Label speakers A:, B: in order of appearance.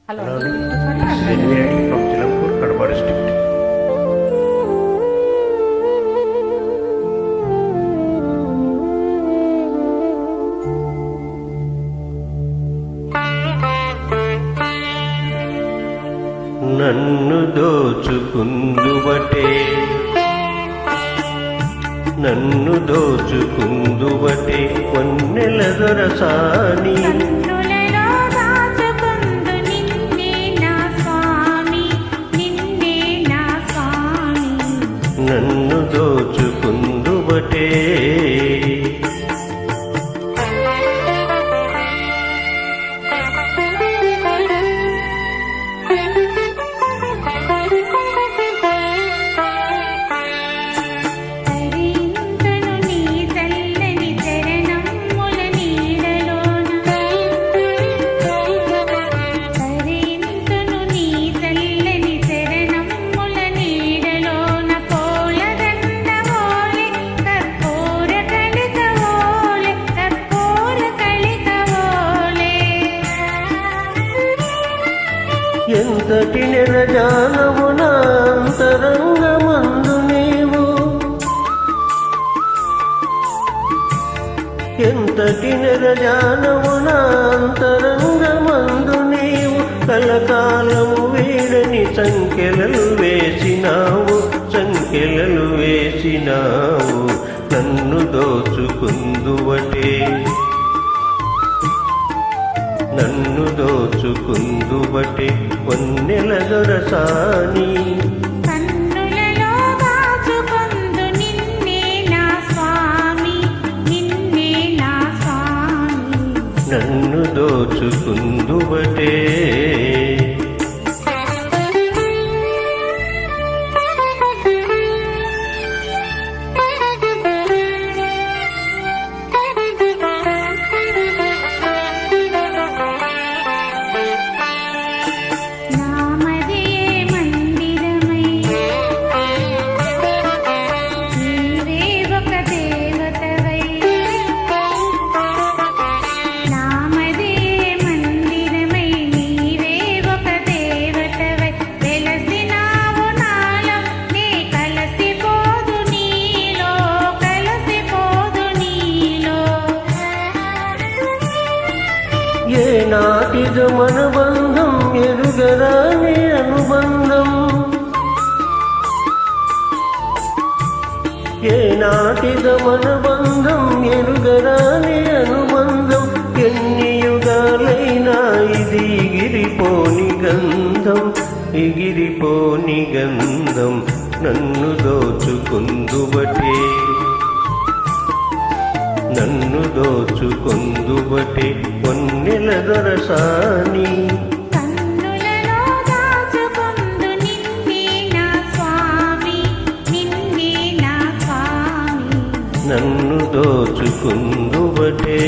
A: Hello
B: from Chilampur Kadapa district. నన్ను దోచుకుందువటే నన్ను దోచుకుందువటే వన్నెల దొరసాని నన్ను దోచుకుందువటే ఎంతటి నిరజానము నా అంతరంగమందు నీవు, ఎంతటి నిరజానము నా అంతరంగమందు నీవు, కలకాలము వీడని సంఖ్యలలు వేసినావు, సంఖ్యలలు వేసినావు. నన్ను దోచుకుందువటే నన్ను దోచుకుందువటే వన్నెల దొరసాని నన్ను దోచుకుందువటే ఏనాటిదో మన బంధం ఎరుగరాని అనుబంధం, ఏనాటిదో మన బంధం ఎరుగరాని అనుబంధం. ఎన్ని యుగాలైనా ఇది ఎగిరిపోని గంధం, ఎగిరిపోని గంధం. నన్ను దోచుకుందువటే నన్ను దోచుకుందువటే వన్నెల దొరసాని నన్ను దోచుకుందువటే